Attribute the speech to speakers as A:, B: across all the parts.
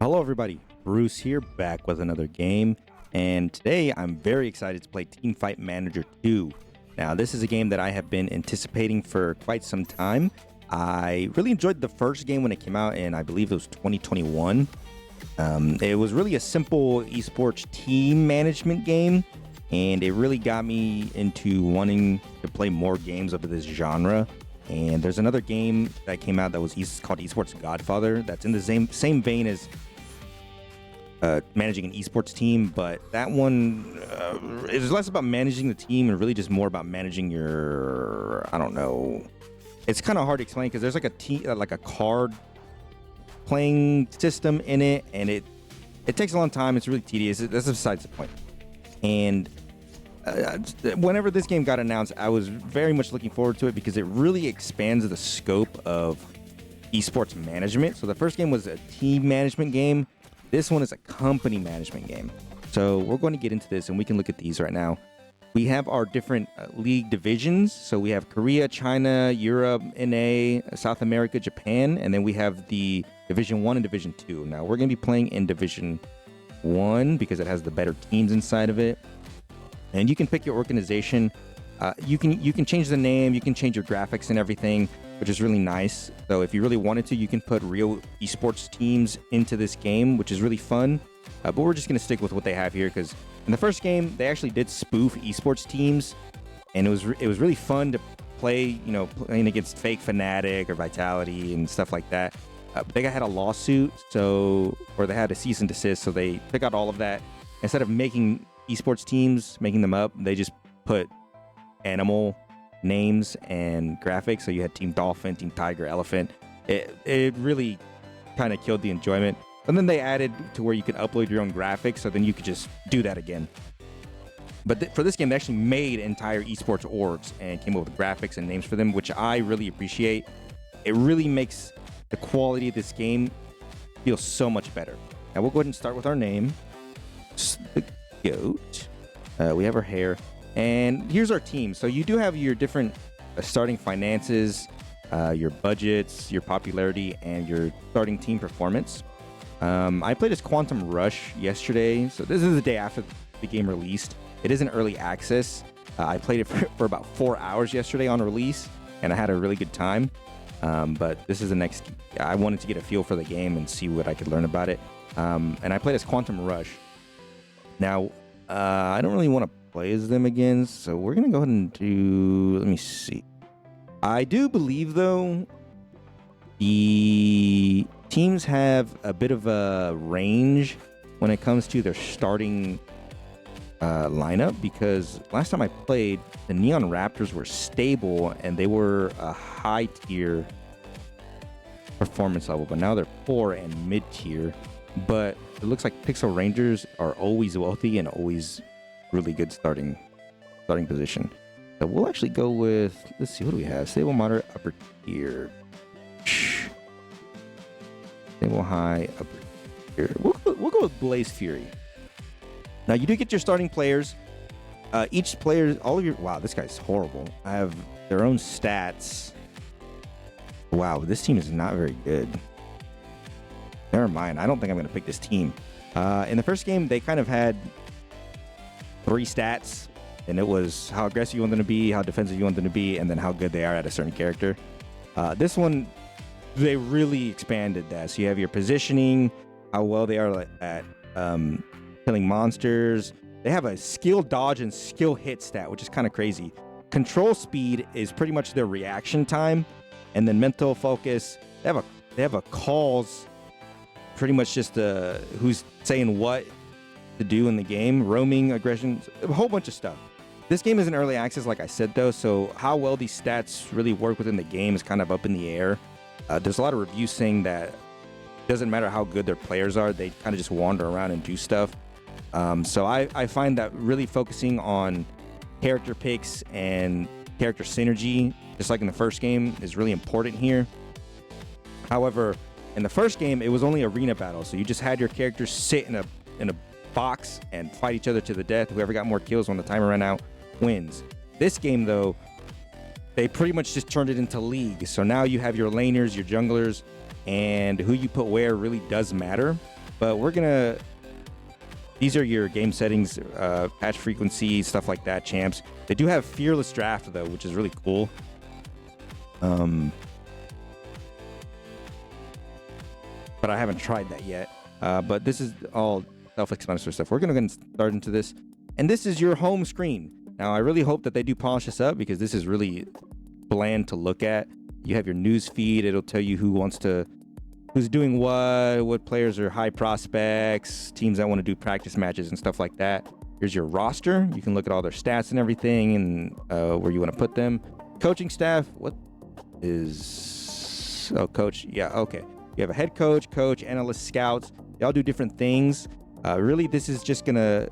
A: Hello everybody, Bruce here, back with another game, and today I'm very excited to play Teamfight Manager 2. Now this is a game that I have been anticipating for quite some time. I really enjoyed the first game when it came out, and I believe it was 2021. It was really a simple esports team management game, and it really got me into wanting to play more games of this genre. And there's another game that came out that was called Esports Godfather that's in the same vein as managing an esports team, but that one is less about managing the team and really just more about managing your, I don't know. It's kind of hard to explain because there's like a card playing system in it, and it takes a long time. It's really tedious. That's besides the point. And whenever this game got announced, I was very much looking forward to it because it really expands the scope of esports management. So the first game was a team management game. This one is a company management game. So we're going to get into this, and we can look at these right now. We have our different league divisions. So we have Korea, China, Europe, NA, South America, Japan, and then we have the Division 1 and Division 2. Now we're going to be playing in Division 1 because it has the better teams inside of it. And you can pick your organization. You can change the name, you can change your graphics and everything, which is really nice. So if you really wanted to, you can put real esports teams into this game, which is really fun. But we're just going to stick with what they have here because in the first game, they actually did spoof esports teams, and it was really fun to play, playing against fake Fnatic or Vitality and stuff like that. But they had a lawsuit, or they had a cease and desist, so they took out all of that. Instead of making esports teams, making them up, they just put animal names and graphics. So you had Team Dolphin, Team Tiger, Elephant. It really kind of killed the enjoyment. And then they added to where you could upload your own graphics, so then you could just do that again. But for this game, they actually made entire esports orgs and came up with graphics and names for them, which I really appreciate. It really makes the quality of this game feel so much better. Now we'll go ahead and start with our name. The goat. We have our hair. And here's our team. So you do have your different starting finances, your budgets, your popularity, and your starting team performance. I played as Quantum Rush yesterday. So this is the day after the game released. It is an early access. I played it for about 4 hours yesterday on release, and I had a really good time. But this is the next. I wanted to get a feel for the game and see what I could learn about it. And I played as Quantum Rush. Now, I don't really want to play as them again, so we're going to go ahead and do... Let me see. I do believe, though, the teams have a bit of a range when it comes to their starting lineup, because last time I played, the Neon Raptors were stable, and they were a high-tier performance level, but now they're poor and mid-tier. But it looks like Pixel Rangers are always wealthy and always really good starting position. So we'll actually go with, let's see, what do we have? Stable, moderate, upper tier. Stable, high, upper tier. We'll go with Blaze Fury. Now you do get your starting players. Each player, wow, this guy's horrible. I have their own stats. Wow, this team is not very good. Never mind. I don't think I'm going to pick this team. In the first game, they kind of had 3 stats, and it was how aggressive you want them to be, how defensive you want them to be, and then how good they are at a certain character. This one, they really expanded that. So you have your positioning, how well they are at killing monsters. They have a skill dodge and skill hit stat, which is kind of crazy. Control speed is pretty much their reaction time, and then mental focus. They have a calls. Pretty much just who's saying what to do in the game, roaming, aggression, a whole bunch of stuff. This game is in early access, like I said, though, so how well these stats really work within the game is kind of up in the air. There's a lot of reviews saying that it doesn't matter how good their players are, they kind of just wander around and do stuff. So I find that really focusing on character picks and character synergy, just like in the first game, is really important here. However, in the first game, it was only arena battle, so you just had your characters sit in a box and fight each other to the death. Whoever got more kills when the timer ran out wins. This game, though, they pretty much just turned it into league. So now you have your laners, your junglers, and who you put where really does matter. But we're gonna. These are your game settings, patch frequency, stuff like that. Champs. They do have fearless draft though, which is really cool. But I haven't tried that yet. But this is all self-explanatory stuff. We're gonna go and start into this, and this is your home screen. Now, I really hope that they do polish this up because this is really bland to look at. You have your news feed. It'll tell you who's doing what players are high prospects, teams that want to do practice matches and stuff like that. Here's your roster. You can look at all their stats and everything and where you want to put them. Coaching staff. What is... Oh, coach. Yeah, okay. You have a head coach, analyst, scouts. They all do different things. Really, this is just going to...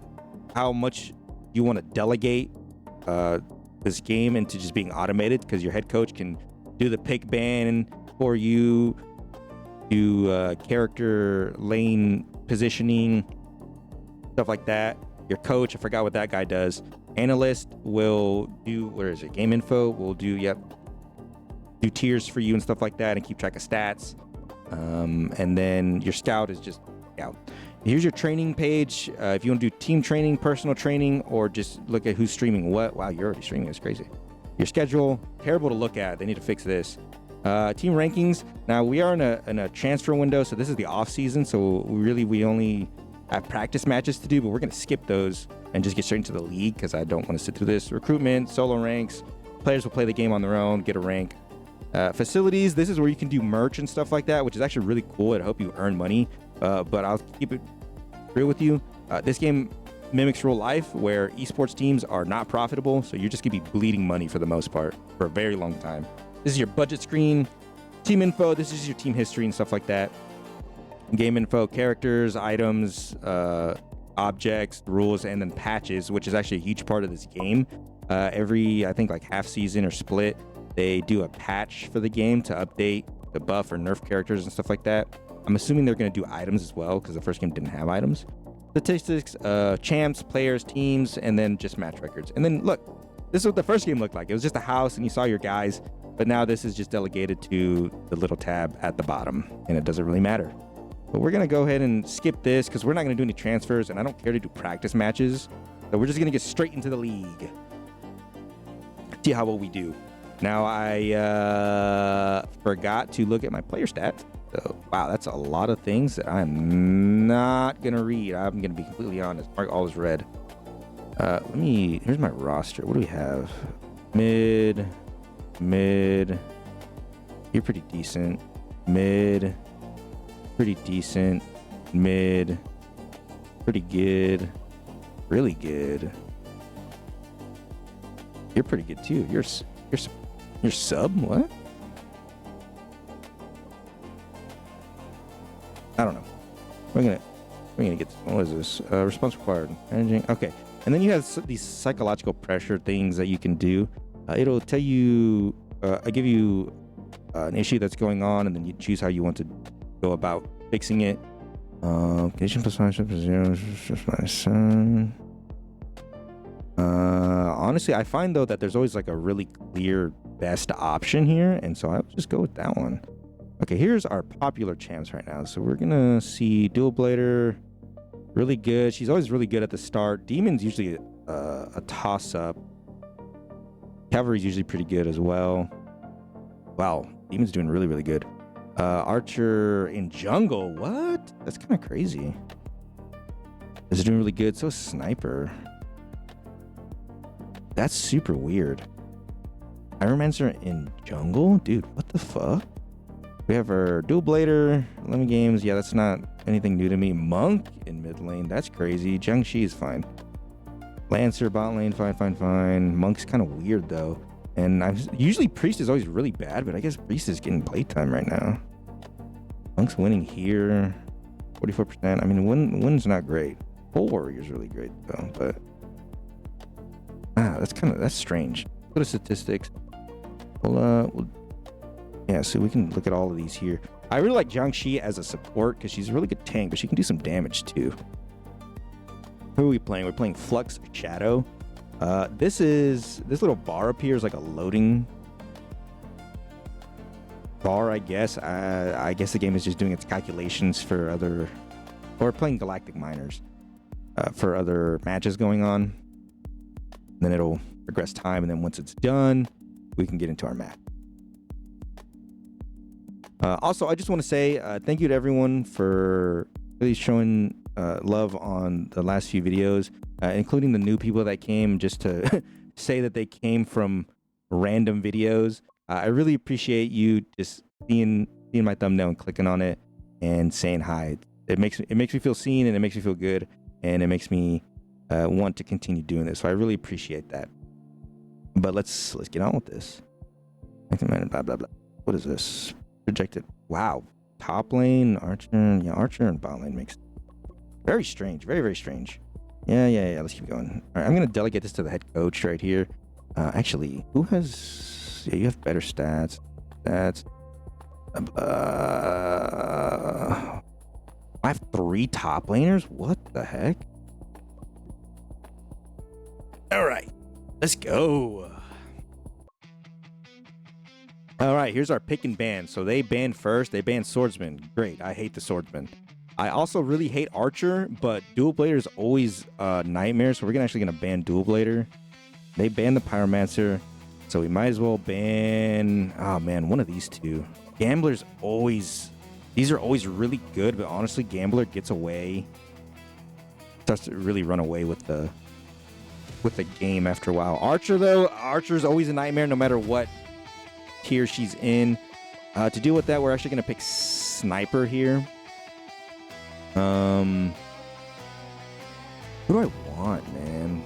A: how much you want to delegate this game into just being automated, because your head coach can do the pick ban for you, do character lane positioning, stuff like that. Your coach, I forgot what that guy does. Analyst will do, where is it? Game info will do, do tiers for you and stuff like that and keep track of stats. And then your scout is just scout. Here's your training page. If you want to do team training, personal training, or just look at who's streaming what. Wow, you're already streaming. That's crazy. Your schedule, terrible to look at. They need to fix this. Team rankings. Now, we are in a transfer window, so this is the off season. So we only have practice matches to do, but we're going to skip those and just get straight into the league because I don't want to sit through this. Recruitment, solo ranks. Players will play the game on their own, get a rank. Facilities. This is where you can do merch and stuff like that, which is actually really cool. I hope you earn money. But I'll keep it real with you. This game mimics real life where esports teams are not profitable, so you're just gonna be bleeding money for the most part for a very long time. This is your budget screen, team info. This is your team history and stuff like that. Game info, characters, items, objects, rules, and then patches, which is actually a huge part of this game. Every, I think, like half season or split, they do a patch for the game to update, the buff or nerf characters and stuff like that. I'm assuming they're going to do items as well because the first game didn't have items. Statistics, champs, players, teams, and then just match records. And then look, this is what the first game looked like. It was just a house and you saw your guys, but now this is just delegated to the little tab at the bottom and it doesn't really matter. But we're going to go ahead and skip this because we're not going to do any transfers and I don't care to do practice matches. So we're just going to get straight into the league. See how well we do. Now I forgot to look at my player stats. So, wow, that's a lot of things that I'm not going to read. I'm going to be completely honest. Mark all is red. Here's my roster. What do we have? Mid. You're pretty decent. Mid. Pretty decent. Mid. Pretty good. Really good. You're pretty good too. You're sub? What? I don't know. We're gonna get. What is this? Response required. Managing. Okay. And then you have these psychological pressure things that you can do. It'll tell you. I give you an issue that's going on, and then you choose how you want to go about fixing it. Condition plus 5 plus 0. Honestly, I find though that there's always like a really clear best option here, and so I'll just go with that one. Okay, here's our popular champs right now. So we're gonna see Dual Blader, really good. She's always really good at the start. Demon's usually a toss-up. Cavalry's usually pretty good as well. Wow, Demon's doing really, really good. Archer in jungle, what? That's kind of crazy. Is doing really good. So Sniper. That's super weird. Pyromancer in jungle? Dude, what the fuck? We have our Dual Blader, Lemon Games. Yeah, that's not anything new to me. Monk in mid lane. That's crazy. Jiangxi is fine. Lancer, bot lane, fine. Monk's kind of weird, though. And usually Priest is always really bad, but I guess Priest is getting playtime right now. Monk's winning here. 44%. I mean, win's not great. Full Warrior's really great, though. But that's strange. Go to statistics. Yeah, so we can look at all of these here. I really like Jiangxi as a support because she's a really good tank, but she can do some damage too. Who are we playing? We're playing Flux Shadow. This little bar up here is like a loading bar, I guess. I guess the game is just doing its calculations for other or playing Galactic Miners for other matches going on. Then it'll progress time, and then once it's done, we can get into our match. Also, I just want to say thank you to everyone for really showing love on the last few videos, including the new people that came just to say that they came from random videos. I really appreciate you just seeing my thumbnail and clicking on it and saying hi. It makes me feel seen, and it makes me feel good, and it makes me want to continue doing this. So I really appreciate that. But let's get on with this. Blah blah blah. What is this? Projected. Wow. Top lane, Archer. Yeah, Archer and bot lane makes very strange. Very, very strange. Yeah. Let's keep going. All right, I'm gonna delegate this to the head coach right here. Actually, who has? Yeah, you have better stats. I have 3 top laners. What the heck? All right, let's go. All right, here's our pick and ban. So they banned first. They banned Swordsman. Great. I hate the Swordsman. I also really hate Archer, but Dual Blader is always a nightmare. So we're actually gonna ban Dual Blader. They banned the Pyromancer, so we might as well ban. Oh man, one of these two. Gambler's always. These are always really good, but honestly, Gambler gets away. Starts to really run away with the game after a while. Archer though, Archer's always a nightmare no matter what tier she's in. To deal with that, we're actually gonna pick Sniper here. Who do I want, man?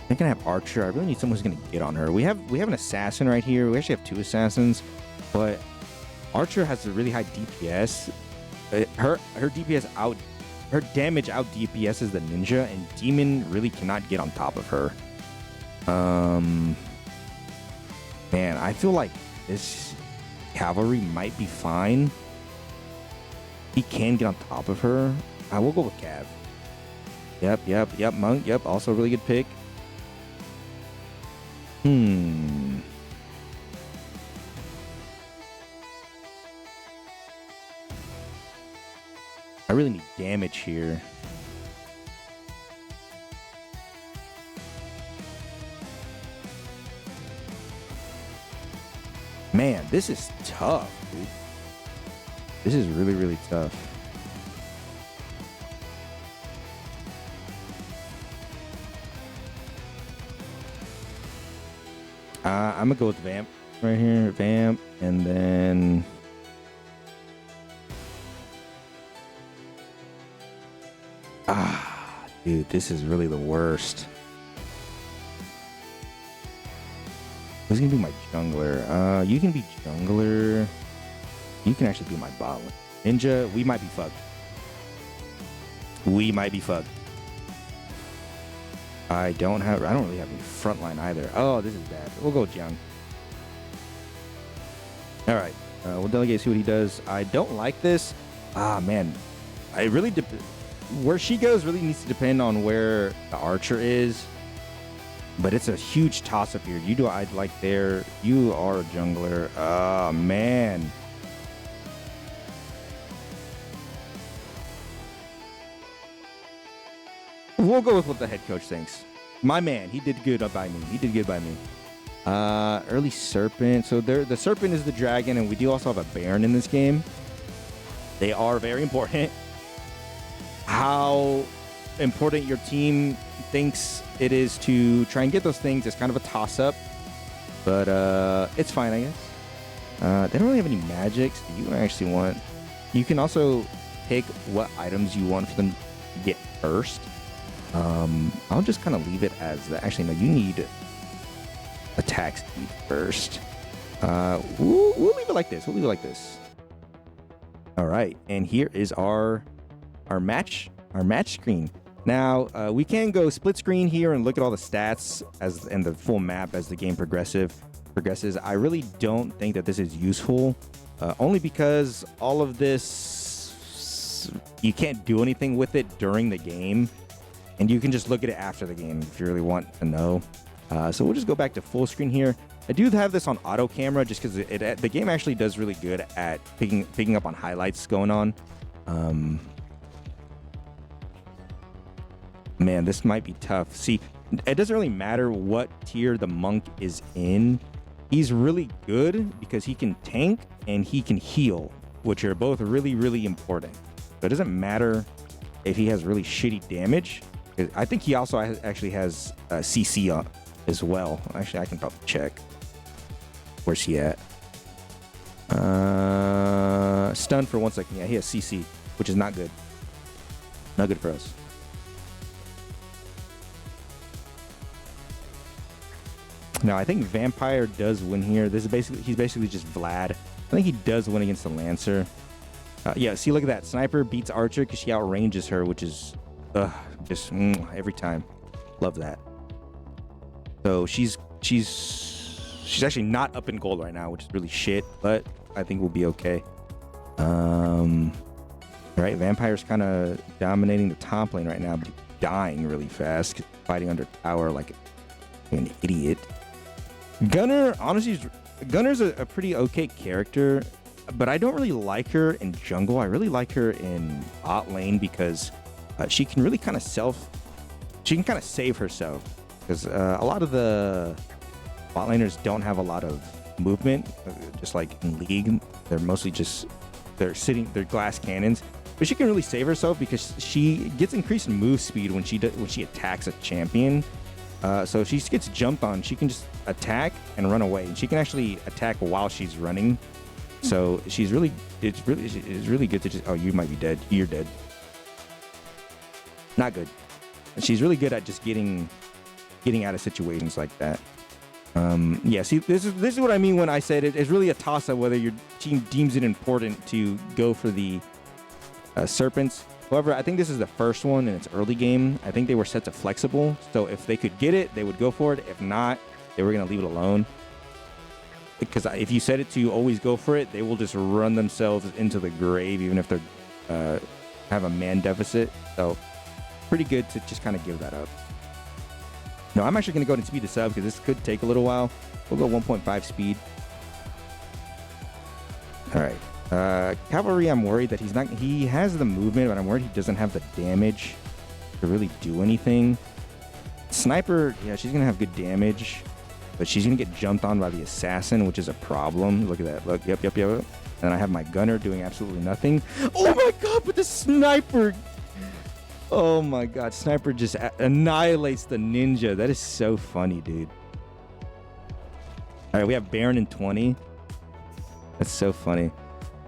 A: I can have Archer. I really need someone who's gonna get on her. We have an assassin right here. We actually have 2 assassins, but Archer has a really high DPS. Her DPS out, her damage out DPS is the ninja, and Demon really cannot get on top of her. Man, I feel like this Cavalry might be fine. He can get on top of her. I will go with Cav. Yep. Monk. Yep. Also a really good pick. I really need damage here. Man, this is tough, dude. This is really, really tough. I'm gonna go with Vamp right here. Vamp, and then dude, this is really the worst. Who's gonna be my jungler? You can be jungler. You can actually be my bot lane. Ninja, we might be fucked. I don't really have any frontline either. Oh, this is bad. We'll go with Young. All right, we'll delegate, see what he does. I don't like this. Man, I really where she goes really needs to depend on where the Archer is. But it's a huge toss up here. You do I'd like there. You are a jungler. Oh man. We'll go with what the head coach thinks. My man, he did good by me. Early Serpent. So the Serpent is the dragon, and we do also have a Baron in this game. They are very important. How important your team thinks it is to try and get those things is kind of a toss-up. But it's fine, I guess. They don't really have any magics. Do you actually want... You can also pick what items you want for them to get first. I'll just kind of leave it as that. Actually, no, you need attack speed first. We'll leave it like this. All right, and here is our match screen. Now we can go split screen here and look at all the stats and the full map as the game progresses. I really don't think that this is useful, only because all of this you can't do anything with it during the game. And you can just look at it after the game if you really want to know. So we'll just go back to full screen here. I do have this on auto camera just because the game actually does really good at picking up on highlights going on. Man, this might be tough. See, it doesn't really matter what tier the monk is in. He's really good because he can tank and he can heal, which are both really, really important. So it doesn't matter if he has really shitty damage. I think he also actually has CC up as well. Actually, I can probably check. Where's he at? Stun for 1 second. Yeah, he has CC, which is not good. Not good for us. Now, I think Vampire does win here. He's basically just Vlad. I think he does win against the Lancer. Yeah, see, look at that. Sniper beats Archer because she outranges her, which is just every time. Love that. So she's actually not up in gold right now, which is really shit, but I think we'll be okay. Right, Vampire's kind of dominating the top lane right now, but dying really fast, fighting under tower like an idiot. Gunner, honestly, Gunner's a pretty okay character, but I don't really like her in jungle. I really like her in bot lane because she can really kind of save herself. Because a lot of the bot laners don't have a lot of movement, just like in League. They're mostly they're glass cannons. But she can really save herself because she gets increased move speed when she attacks a champion. So if she gets jumped on, she can just attack and run away. And she can actually attack while she's running. So it's really good to just, oh, you might be dead. You're dead. Not good. She's really good at just getting out of situations like that. Yeah, see, this is what I mean when I said it's really a toss-up whether your team deems it important to go for the Serpents. However, I think this is the first one in its early game. I think they were set to flexible, so if they could get it, they would go for it. If not, they were going to leave it alone. Because if you set it to always go for it, they will just run themselves into the grave, even if they're have a man deficit. So, pretty good to just kind of give that up. No, I'm actually going to go ahead and speed this up because this could take a little while. We'll go 1.5 speed. All right. Cavalry, I'm worried that he has the movement, but I'm worried he doesn't have the damage to really do anything. Sniper, yeah, she's going to have good damage, but she's going to get jumped on by the assassin, which is a problem. Look at that. Look, yep. And I have my gunner doing absolutely nothing. Oh my god, but the sniper... Oh my god, sniper just annihilates the ninja. That is so funny, dude. All right, we have Baron in 20. That's so funny.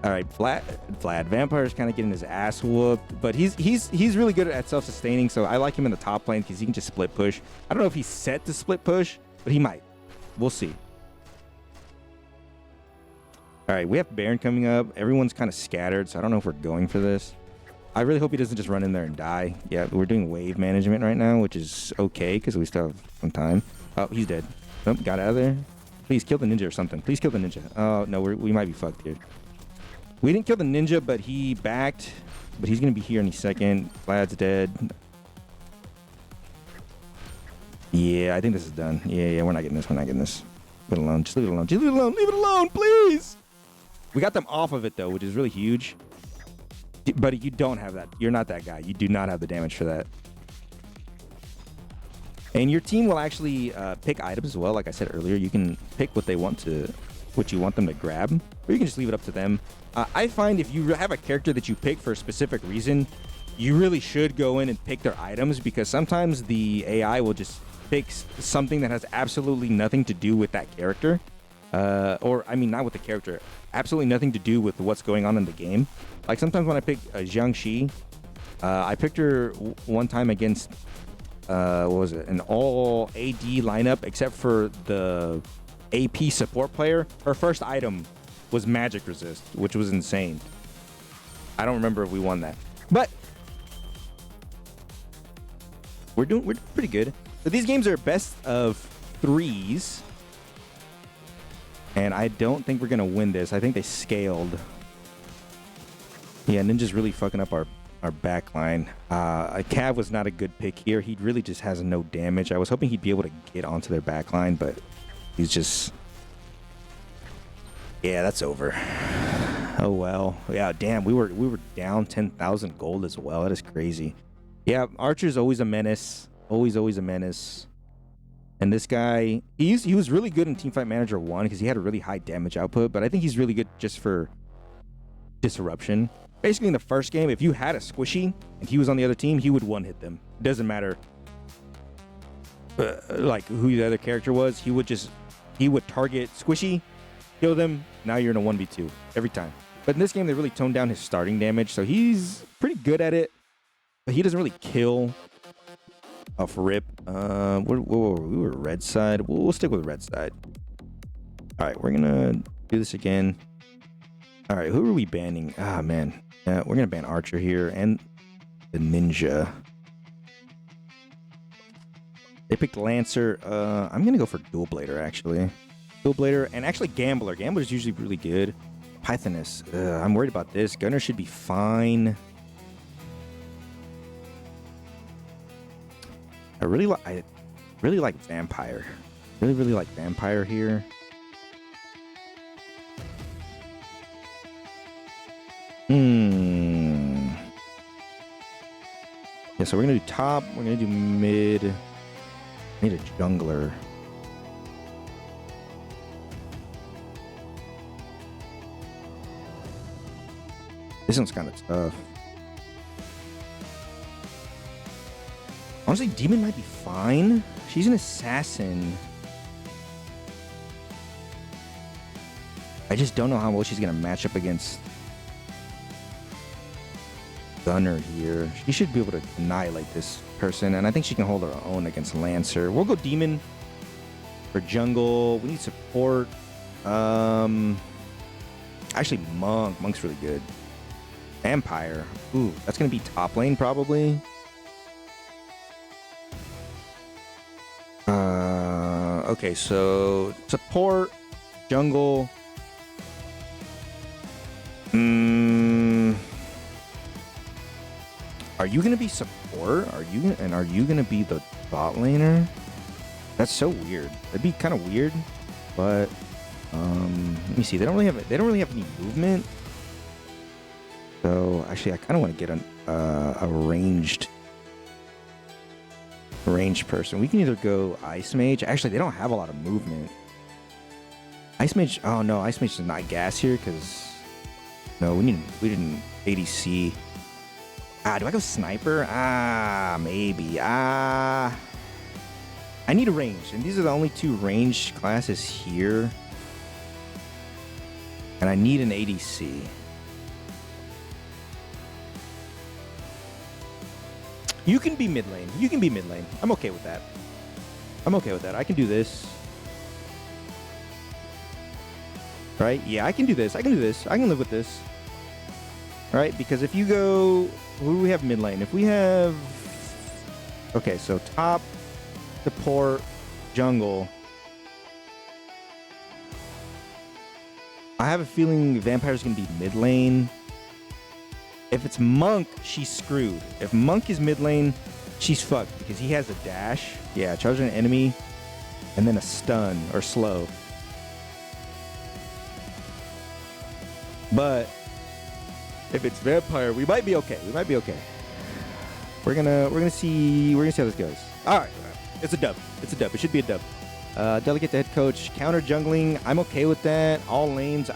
A: All right, Vlad. Vampire's kind of getting his ass whooped, but he's really good at self-sustaining, so I like him in the top lane because he can just split push. I don't know if he's set to split push, but he might. We'll see. All right, we have Baron coming up. Everyone's kind of scattered, so I don't know if we're going for this. I really hope he doesn't just run in there and die. Yeah, we're doing wave management right now, which is okay because we still have some time. Oh, he's dead. Oh, got out of there. Please kill the ninja or something. Please kill the ninja. Oh, no, we might be fucked here. We didn't kill the ninja, but he backed. But he's going to be here any second. Vlad's dead. Yeah, I think this is done. Yeah, we're not getting this. We're not getting this. Leave it alone. Just leave it alone. Just leave it alone. Leave it alone, please. We got them off of it, though, which is really huge. But you don't have that. You're not that guy. You do not have the damage for that. And your team will actually pick items as well. Like I said earlier, you can pick what you want them to grab, or you can just leave it up to them. I find if you have a character that you pick for a specific reason, you really should go in and pick their items, because sometimes the AI will just pick something that has absolutely nothing to do with that character. Or, I mean, not with the character. Absolutely nothing to do with what's going on in the game. Like, sometimes when I pick Jiangxi, I picked her one time against, what was it? An all AD lineup, except for the AP support player. Her first item was magic resist, which was insane. I don't remember if we won that. But we're pretty good. So these games are best of 3s. And I don't think we're going to win this. I think they scaled. Yeah, Ninja's really fucking up our back line. Cav was not a good pick here. He really just has no damage. I was hoping he'd be able to get onto their back line, but he's just Yeah, that's over. Oh well. Yeah, damn. We were down 10,000 gold as well. That is crazy. Yeah, Archer's always a menace. Always a menace. And this guy, he was really good in Teamfight Manager 1 because he had a really high damage output, but I think he's really good just for disruption. Basically, in the first game, if you had a squishy and he was on the other team, he would one-hit them. Doesn't matter like who the other character was. He would target squishy, kill them. Now you're in a 1v2 every time. But in this game, they really toned down his starting damage, so he's pretty good at it. But he doesn't really kill. Off rip. We were red side. We'll stick with red side. All right, we're gonna do this again. All right, who are we banning? Ah, man. We're gonna ban Archer here and the Ninja. They picked Lancer. I'm gonna go for Dual Blader actually. Dual Blader and actually Gambler. Gambler's usually really good. Pythoness. I'm worried about this. Gunner should be fine. I really like Vampire. Really like Vampire here. Yeah, so we're gonna do top. We're gonna do mid. I need a jungler. This one's kind of tough. Honestly, Demon might be fine. She's an assassin. I just don't know how well she's going to match up against Gunner here. She should be able to annihilate this person, and I think she can hold her own against Lancer. We'll go Demon for jungle. We need support. Actually, Monk. Monk's really good. Vampire. Ooh, that's going to be top lane probably. Okay, so support, jungle. Are you gonna be support? Are you gonna be the bot laner? That's so weird. That'd be kind of weird, but let me see. They don't really have any movement. So actually, I kind of want to get a ranged person. We can either go Ice Mage. Actually, they don't have a lot of movement. Ice Mage. Oh no, Ice Mage is not gas here because no, we didn't ADC. Do I go Sniper? Maybe. I need a range, and these are the only two ranged classes here. And I need an ADC. You can be mid lane. I'm okay with that. I can do this. Right? Yeah, I can do this. I can live with this. Right? Because if you go... Who do we have mid lane? If we have... Okay, so top, support, jungle. I have a feeling Vampire's going to be mid lane. If it's Monk, she's screwed. If Monk is mid lane, she's fucked because he has a dash. Yeah, charge an enemy and then a stun or slow. But if it's Vampire, we might be okay. We're gonna see how this goes. All right, it's a dub. It should be a dub. Delegate the head coach. Counter jungling. I'm okay with that. All lanes.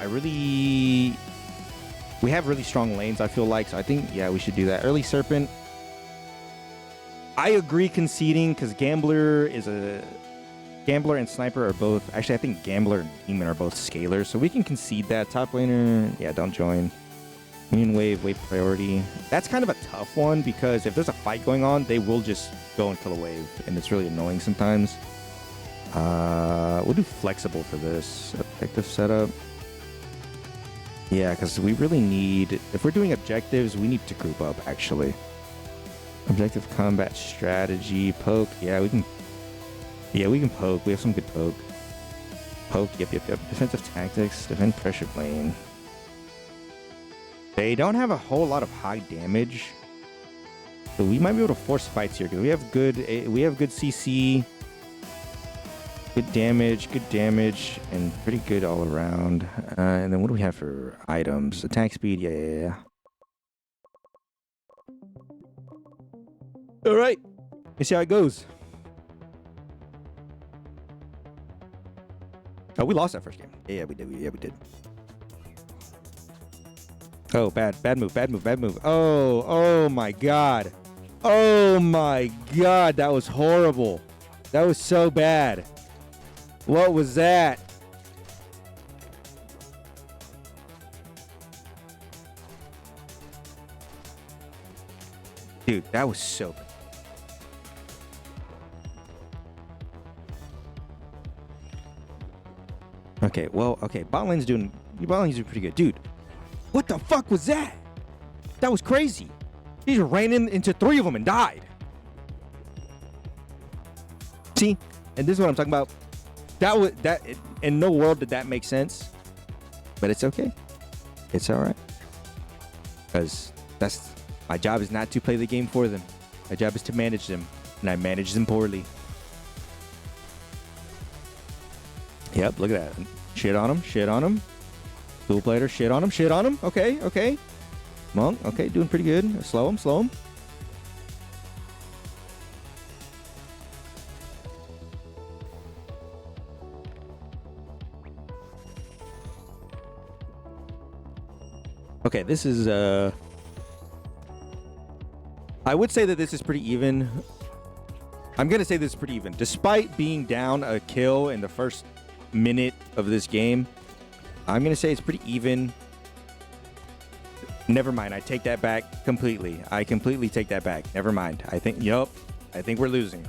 A: We have really strong lanes, I feel like. So I think, yeah, we should do that. Early Serpent. I agree conceding because Gambler and Sniper are both... Actually, I think Gambler and Demon are both scalers. So we can concede that. Top laner, yeah, don't join. Minion wave priority. That's kind of a tough one because if there's a fight going on, they will just go and kill a wave. And it's really annoying sometimes. We'll do flexible for this. Effective setup. Yeah, because we really need... If we're doing objectives, we need to group up, actually. Objective combat strategy. Poke. Yeah, we can... Yeah, we can poke. We have some good poke. Poke. Yep. Defensive tactics. Defend pressure lane. They don't have a whole lot of high damage. So we might be able to force fights here because we have good CC. We Good damage, and pretty good all around. And then what do we have for items? Attack speed, yeah. All right, let's see how it goes. Oh, we lost that first game. Yeah, we did. Yeah, we did. Oh, bad move. Oh my God. Oh my God, that was horrible. That was so bad. What was that? Dude, that was so bad. Okay, well, bot lane's doing pretty good. Dude, what the fuck was that? That was crazy. He just ran into 3 of them and died. See? And this is what I'm talking about. In no world did that make sense. But it's okay. It's all right. Because my job is not to play the game for them. My job is to manage them. And I manage them poorly. Yep, look at that. Shit on him. Dual player, shit on him. Okay. Monk, okay, doing pretty good. Slow him. Okay, this is I would say that this is pretty even. I'm gonna say this is pretty even. Despite being down a kill in the first minute of this game, I'm gonna say it's pretty even. Never mind, I take that back completely. I completely take that back. Never mind. I think we're losing.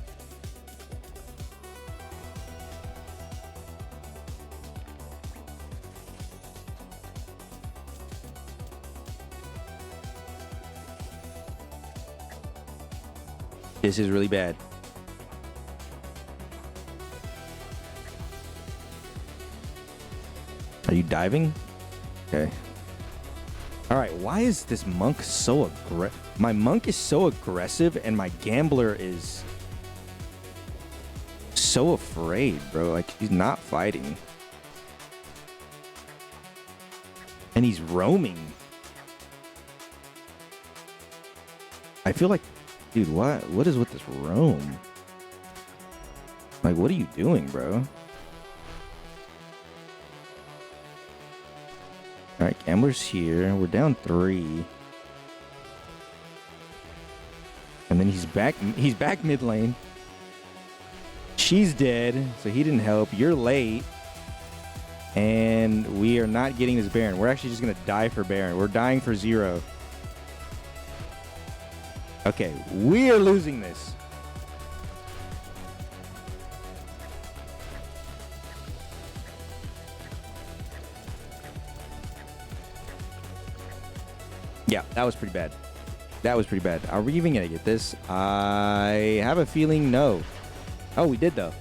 A: This is really bad. Are you diving? Okay. All right, why is this monk so aggressive? My monk is so aggressive and my gambler is so afraid, bro. Like, he's not fighting. And he's roaming. I feel like, dude, what is with this roam? Like, what are you doing, bro? All right, gambler's here. We're down 3. And then he's back mid lane. She's dead, so he didn't help. You're late. And we are not getting this Baron. We're actually just going to die for Baron. We're dying for 0. Okay, we are losing this. Yeah, that was pretty bad. Are we even going to get this? I have a feeling no. Oh, we did, though.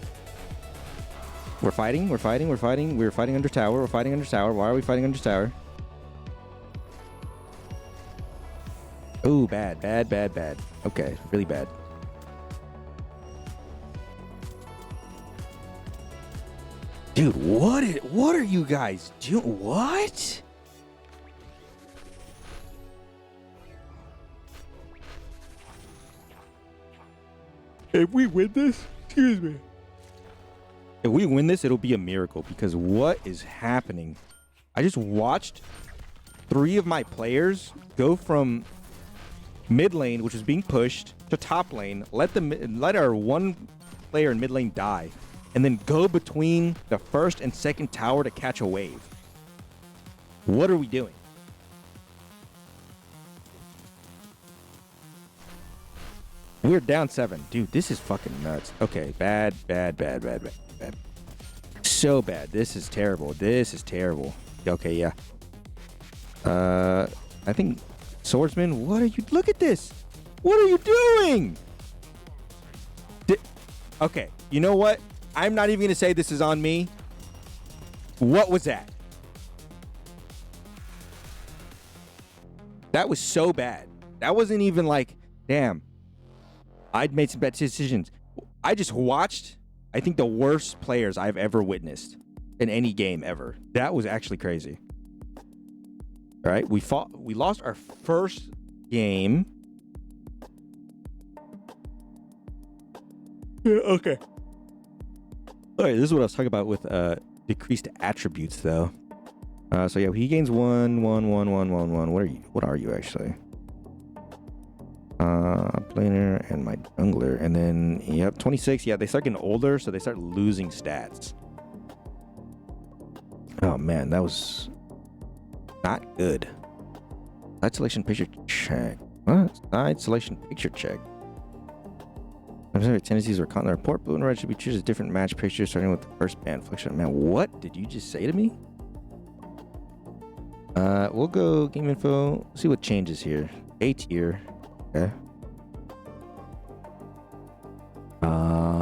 A: We're fighting. We're fighting under tower. Why are we fighting under tower? Ooh, bad. Okay, really bad. Dude, what are you guys doing? What? If we win this, excuse me. If we win this, it'll be a miracle because what is happening? I just watched 3 of my players go from mid lane, which was being pushed, to top lane, let our one player in mid lane die, and then go between the first and second tower to catch a wave. What are we doing? We're down 7. Dude, this is fucking nuts. Okay, bad. So bad. This is terrible. Okay, yeah. I think Swordsman, look at this. What are you doing? Okay, you know what? I'm not even going to say this is on me. What was that? That was so bad. That wasn't even like, damn, I'd made some bad decisions. I just watched I think the worst players I've ever witnessed in any game ever. That was actually crazy. All right, we lost our first game. Yeah, okay. All right, this is what I was talking about with decreased attributes, though. So yeah, he gains 1, 1, 1, 1, 1, 1. What are you? What are you actually? Planer and my jungler, and then yep, 26. Yeah, they start getting older, so they start losing stats. Oh man, that was not good. Side selection picture check. What? Side selection picture check. Observing tendencies or content the report. Blue and red should be treated as different match pictures, starting with the first band flexion. Man, what did you just say to me? We'll go game info. See what changes here. A tier. Okay.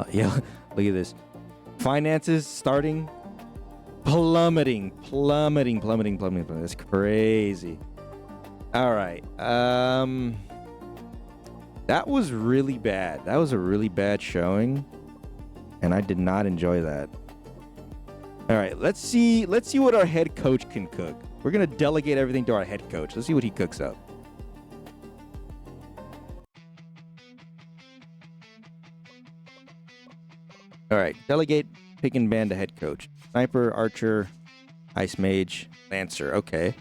A: Yeah. Look at this. Finances starting plummeting. That's crazy. All right. That was really bad. That was a really bad showing, and I did not enjoy that. All right, let's see what our head coach can cook. We're gonna delegate everything to our head coach. Let's see what he cooks up. All right, delegate, pick and ban to head coach. Sniper, archer, ice mage, lancer. Okay.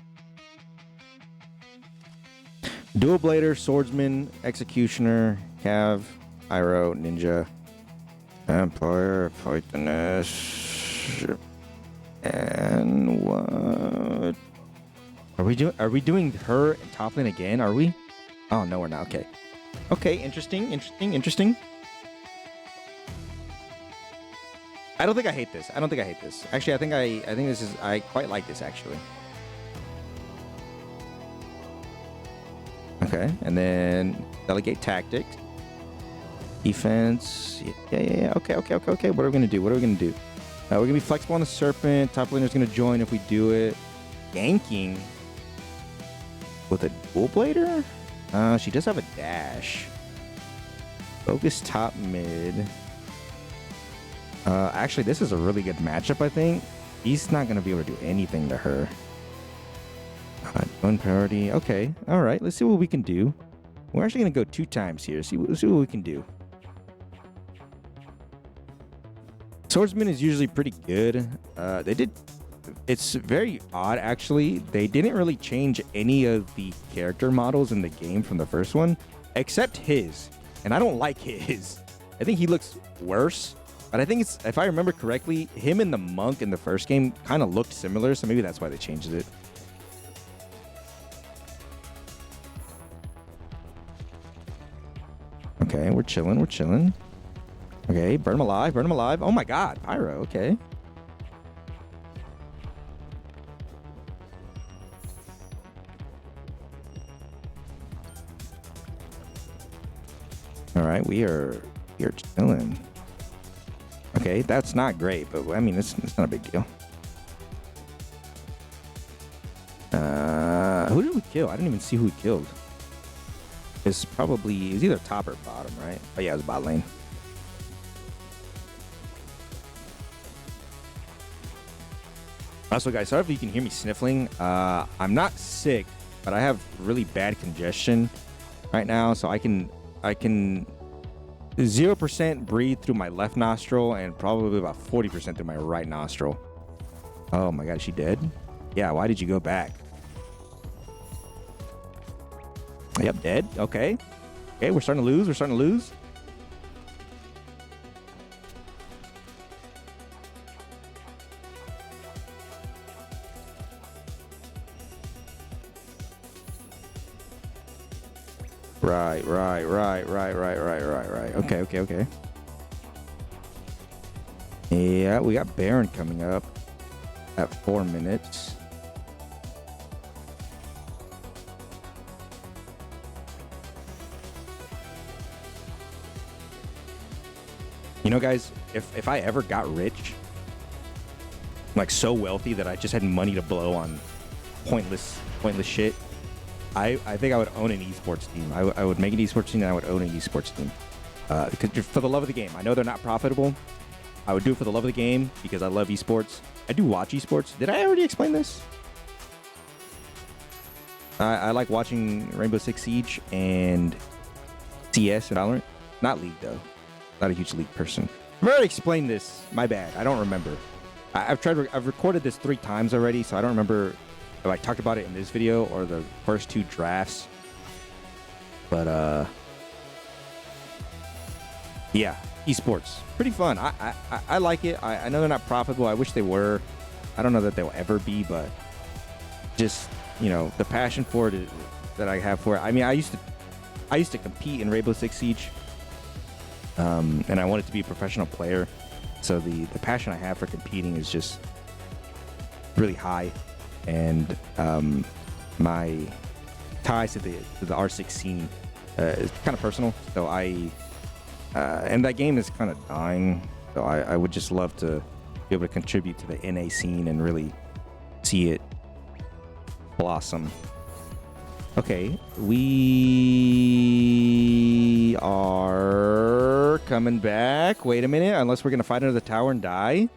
A: Dual blader, swordsman, executioner, cav, pyro, ninja, employer, poisonous, and what? Are we doing her in top lane again? Are we? Oh no, we're not. Okay. Okay, interesting. I don't think I hate this. Actually, I think I quite like this actually. Okay, and then delegate tactics, defense. Yeah. Okay. What are we gonna do? We're gonna be flexible on the serpent. Top laner's gonna join if we do it. Ganking with a dual blader. She does have a dash. Focus top mid. Actually, this is a really good matchup. I think he's not gonna be able to do anything to her. One priority. Okay. All right. Let's see what we can do. We're actually going to go 2 times here. See what we can do. Swordsman is usually pretty good. It's very odd, actually. They didn't really change any of the character models in the game from the first one, except his. And I don't like his. I think he looks worse. But I think it's, if I remember correctly, him and the monk in the first game kind of looked similar. So maybe that's why they changed it. Okay, we're chilling. Okay, burn him alive. Oh my god, pyro, okay. All right, we are chilling. Okay, that's not great, but I mean, it's not a big deal. Who did we kill? I didn't even see who we killed. It's either top or bottom, right? Oh yeah, it was bot lane. Also, guys, sorry if you can hear me sniffling. I'm not sick, but I have really bad congestion right now, so I can 0% breathe through my left nostril and probably about 40% through my right nostril. Oh my god, is she dead? Yeah, why did you go back? Yep, dead. Okay, we're starting to lose. Right. Okay. Yeah, we got Baron coming up at 4 minutes. You know, guys, if I ever got rich, like so wealthy that I just had money to blow on pointless shit, I think I would own an esports team. I would make an esports team and I would own an esports team. Because for the love of the game. I know they're not profitable, I would do it for the love of the game because I love esports. I do watch esports. Did I already explain this? I like watching Rainbow Six Siege and CS and Valorant. Not League, though. Not a huge League person. I've already explained this. My bad. I don't remember. I've recorded this 3 times already, so I don't remember if I talked about it in this video or the first 2 drafts. But, yeah, esports. Pretty fun. I like it. I know they're not profitable. I wish they were. I don't know that they'll ever be, but just, you know, the passion for it that I have for it. I mean, I used to compete in Rainbow Six Siege, and I wanted to be a professional player. So the passion I have for competing is just really high, and my ties to the R6 scene is kind of personal. So and that game is kind of dying. So I would just love to be able to contribute to the NA scene and really see it blossom. Okay, we are coming back. Wait a minute, unless we're gonna fight under the tower and die.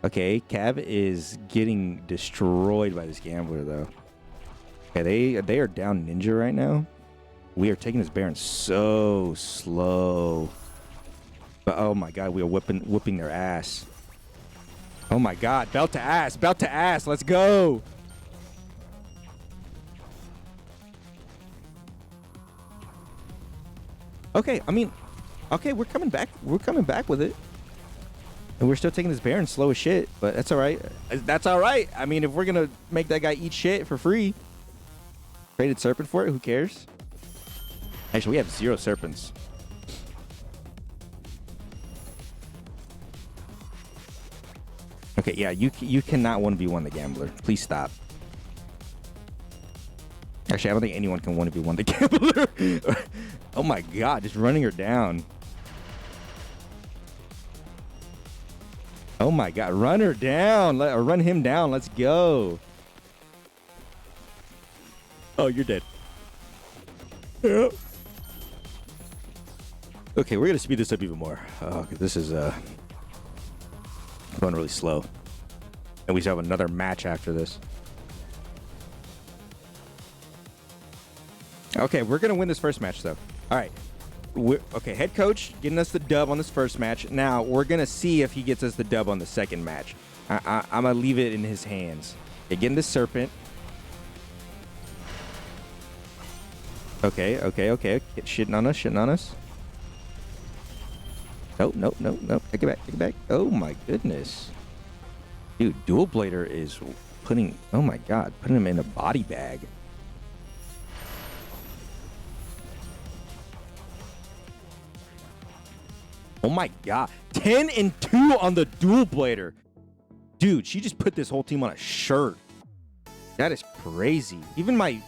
A: Okay, Cav is getting destroyed by this gambler though. Okay, they are down ninja right now. We are taking this Baron so slow. But oh my god, we are whooping their ass. Oh my god, belt to ass, let's go. Okay, I mean, okay, we're coming back with it. And we're still taking this Baron slow as shit, but that's all right. That's all right. I mean, if we're going to make that guy eat shit for free, traded Serpent for it, who cares? Actually, we have 0 Serpents. Okay, yeah, you cannot 1v1 the Gambler. Please stop. Actually, I don't think anyone can 1v1 the Gambler. Oh my god, just running her down. Oh my god, run her down. Or run him down. Let's go. Oh, you're dead. Yeah. Okay, we're gonna speed this up even more. Oh, this is going really slow. And we still have another match after this. Okay, we're gonna win this first match though. All right. Okay, head coach getting us the dub on this first match. Now we're gonna see if he gets us the dub on the second match. I'm gonna leave it in his hands. Okay, getting this Serpent. Okay. Shitting on us. Nope. Take it back. Oh my goodness. Dude, Dual Blader is putting, oh my god, putting him in a body bag. Oh my god. 10-2 on the Dual Blader. Dude, she just put this whole team on a shirt. That is crazy. Even my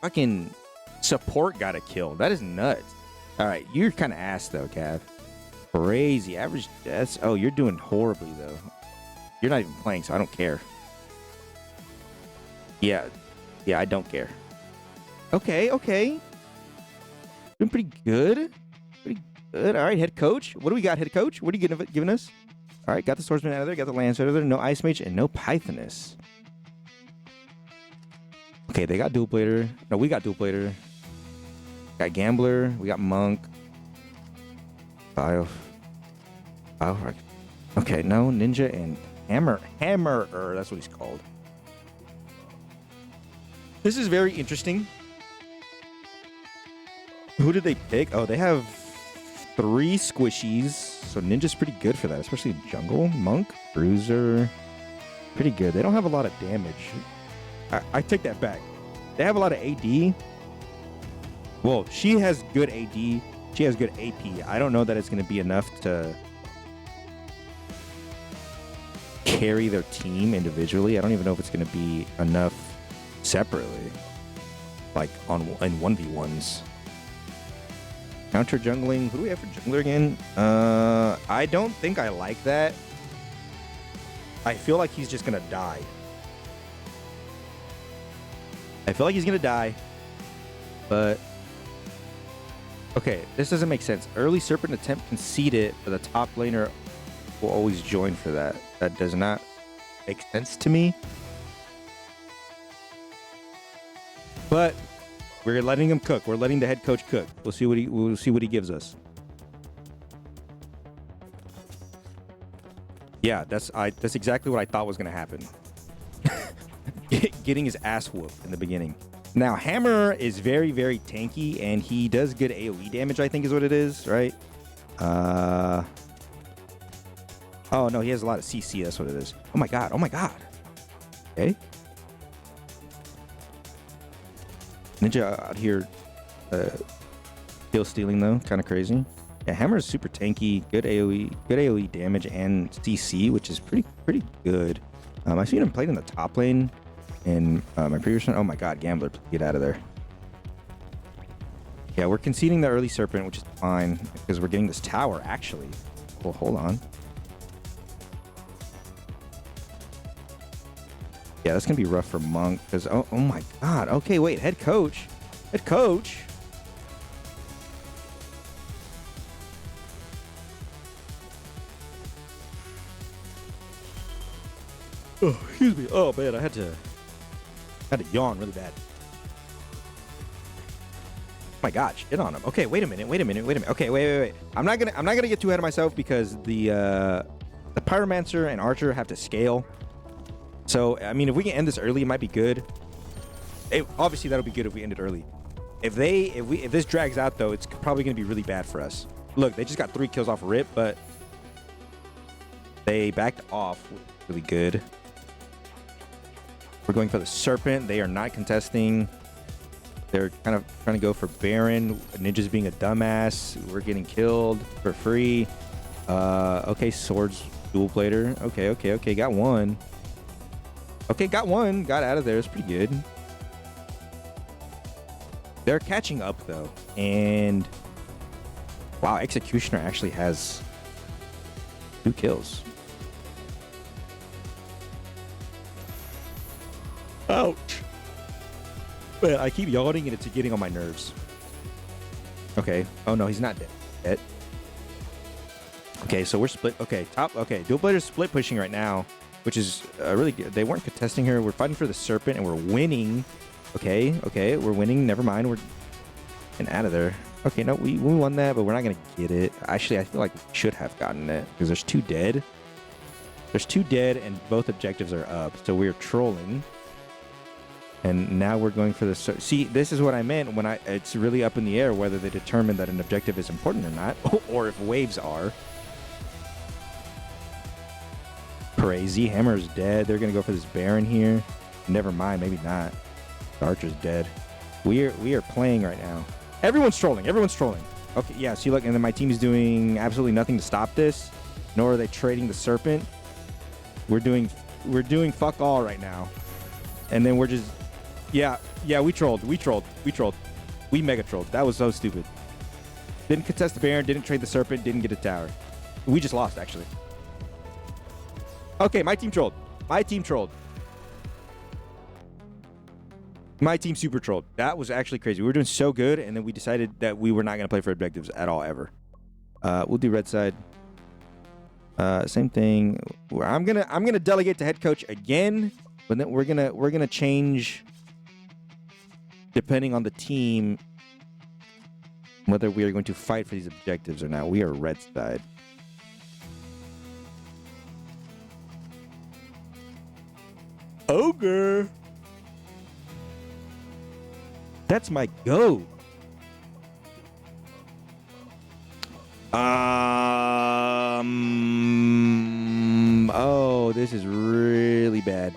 A: fucking support got a kill. That is nuts. All right, you're kind of ass though, Cav. Crazy. Average deaths. Oh, you're doing horribly though. You're not even playing, so I don't care. Yeah, I don't care. Okay. Doing pretty good. All right, head coach. What do we got, head coach? What are you giving us? All right, got the swordsman out of there, got the lancer out of there, no ice mage, and no pythoness. Okay, they got dual blader. No, we got dual blader. Got gambler. We got monk. Bio. Okay, no ninja and hammerer. That's what he's called. This is very interesting. Who did they pick? Oh, they have 3 squishies, so ninja's pretty good for that, especially jungle. Monk, bruiser, pretty good. They don't have a lot of damage. I take that back. They have a lot of AD. Well, she has good AD. She has good AP. I don't know that it's going to be enough to carry their team individually. I don't even know if it's going to be enough separately, like in 1v1s. Counter jungling. Who do we have for jungler again? I don't think I like that. I feel like he's just gonna die. But okay, this doesn't make sense. Early serpent attempt conceded for the top laner will always join for that. That does not make sense to me. But we're letting him cook. We're letting the head coach cook. We'll see what he gives us. Yeah, that's exactly what I thought was gonna happen. Getting his ass whooped in the beginning. Now Hammer is very, very tanky, and he does good AoE damage, I think is what it is, right? Oh no, he has a lot of CC, that's what it is. Oh my god, oh my god. Okay. Ninja out here kill stealing though, kind of crazy. Yeah, Hammer is super tanky, good AoE damage and CC, which is pretty good. I've seen him played in the top lane in my previous one. Oh my god, Gambler, get out of there. Yeah, we're conceding the early Serpent, which is fine because we're getting this tower actually. Well, hold on. Yeah, that's gonna be rough for Monk because oh my god. Okay, wait, head coach. Oh, excuse me. Oh man, I had to yawn really bad. Oh my god, shit on him. Okay, wait a minute. Okay, wait. I'm not gonna get too ahead of myself because the Pyromancer and Archer have to scale. So I mean, if we can end this early, it might be good. Obviously, that'll be good if we end it early. If this drags out though, it's probably gonna be really bad for us. Look, they just got 3 kills off rip, but they backed off really good. We're going for the Serpent. They are not contesting. They're kind of trying to go for Baron. Ninja's being a dumbass. We're getting killed for free. Okay, Swords dual plater. Okay. Got one. Okay, got one. Got out of there. It's pretty good. They're catching up though. And wow, Executioner actually has 2 kills. Ouch. But I keep yawning and it's getting on my nerves. Okay. Oh no, he's not dead. Okay, so we're split. Okay, top. Okay, dual players split pushing right now, which is really good. They weren't contesting her. We're fighting for the Serpent and we're winning. Okay, we're winning. Never mind. We're getting out of there. Okay, no, we won that, but we're not gonna get it. Actually, I feel like we should have gotten it because there's 2 dead. There's 2 dead and both objectives are up, so we're trolling. And now we're going for the... See, this is what I meant when it's really up in the air whether they determine that an objective is important or not, or if waves are. Crazy. Hammer's dead. They're going to go for this Baron here. Never mind. Maybe not. The Archer's dead. We are playing right now. Everyone's trolling. Okay, yeah, see, look, and then my team is doing absolutely nothing to stop this, nor are they trading the Serpent. We're doing fuck all right now. And then we're just... Yeah, we trolled. We mega trolled. That was so stupid. Didn't contest the Baron, didn't trade the Serpent, didn't get a tower. We just lost, actually. Okay, my team trolled. My team super trolled. That was actually crazy. We were doing so good, and then we decided that we were not going to play for objectives at all, ever. We'll do red side. Same thing. I'm gonna delegate to head coach again, but then we're gonna change depending on the team whether we are going to fight for these objectives or not. We are red side. Ogre. That's my go. Oh, this is really bad.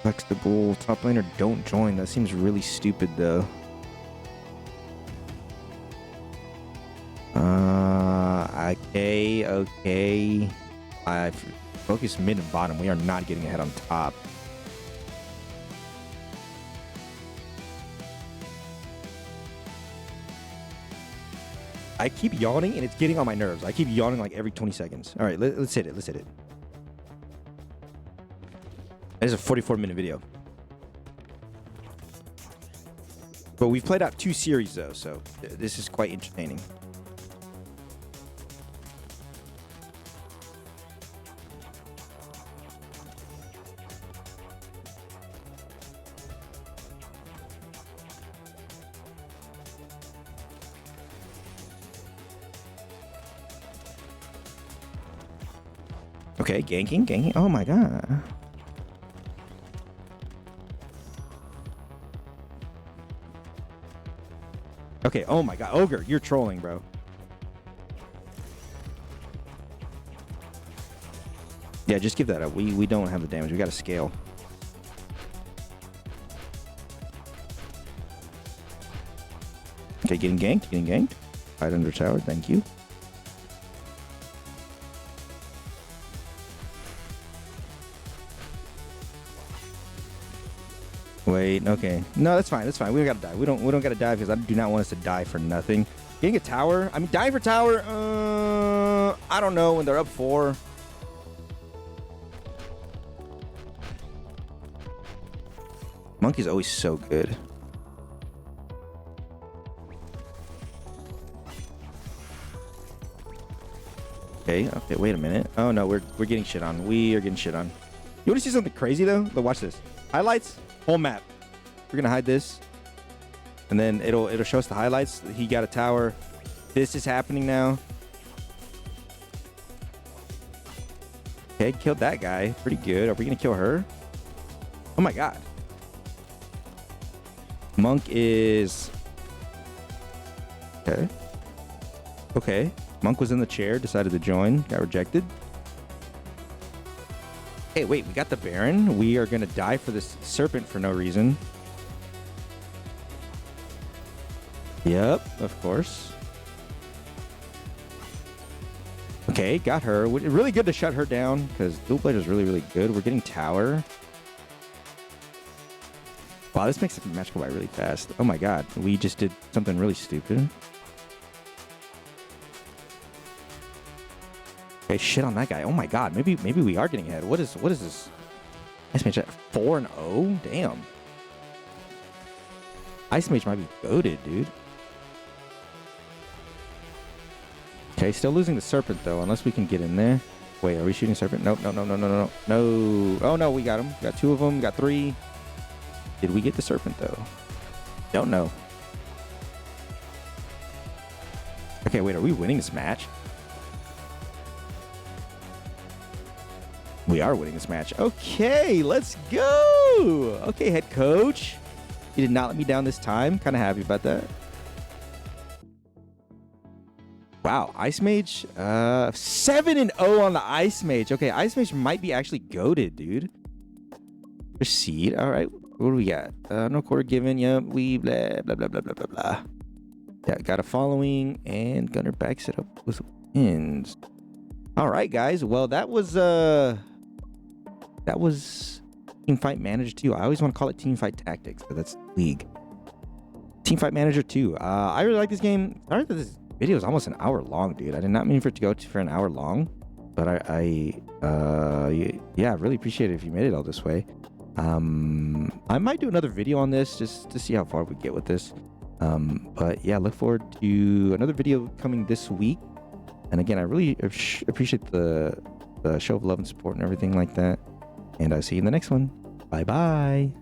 A: Flexible top laner, don't join. That seems really stupid though. Okay. I focus mid and bottom. We are not getting ahead on top. I keep yawning and it's getting on my nerves. I keep yawning like every 20 seconds. All right, let's hit it. This is a 44-minute video. But we've played out 2 series though, so this is quite entertaining. Okay, ganking. Oh my god. Okay, oh my god. Ogre, you're trolling, bro. Yeah, just give that up. We don't have the damage. We got to scale. Okay, getting ganked. Hide under tower, thank you. Wait, okay. No, that's fine. We don't gotta die. We don't gotta die because I do not want us to die for nothing. Getting a tower. I mean, dying for tower. I don't know when they're up 4. Monkey's always so good. Okay. Wait a minute. Oh no, we're getting shit on. We are getting shit on. You want to see something crazy though? But watch this. Highlights. Whole map. We're gonna hide this, and then it'll show us the highlights. He got a tower. This is happening now. Okay, killed that guy. Pretty good. Are we gonna kill her? Oh my god. Monk is okay. Okay. Monk was in the chair. Decided to join. Got rejected. Hey, wait, we got the Baron. We are going to die for this serpent for no reason. Yep, of course. Okay, got her. Really good to shut her down because Dual Blade is really, really good. We're getting tower. Wow, this makes the match go by really fast. Oh my god, we just did something really stupid. Okay, shit on that guy. Oh my god, maybe we are getting ahead. What is this? Ice Mage at 4-0? Damn. Ice Mage might be goated, dude. Okay, still losing the Serpent though, unless we can get in there. Wait, are we shooting Serpent? Nope, no. Oh no, we got him. Got 2 of them, got 3. Did we get the Serpent though? Don't know. Okay, wait, are we winning this match? We are winning this match. Okay, let's go. Okay, head coach. You did not let me down this time. Kind of happy about that. Wow, Ice Mage. 7-0 on the Ice Mage. Okay, Ice Mage might be actually goated, dude. Proceed. All right. What do we got? No quarter given. Yep. We blah, blah, blah, blah, blah, blah, blah. Yeah, got a following, and Gunner backs it up with wins. All right, guys. Well, that was Teamfight Manager 2. I always want to call it Teamfight Tactics, but that's League. Teamfight Manager 2. I really like this game. Sorry that this video is almost an hour long, dude. I did not mean for it to go for an hour long, but yeah, I really appreciate it if you made it all this way. I might do another video on this just to see how far we get with this. But yeah, look forward to another video coming this week. And again, I really appreciate the show of love and support and everything like that. And I'll see you in the next one. Bye-bye.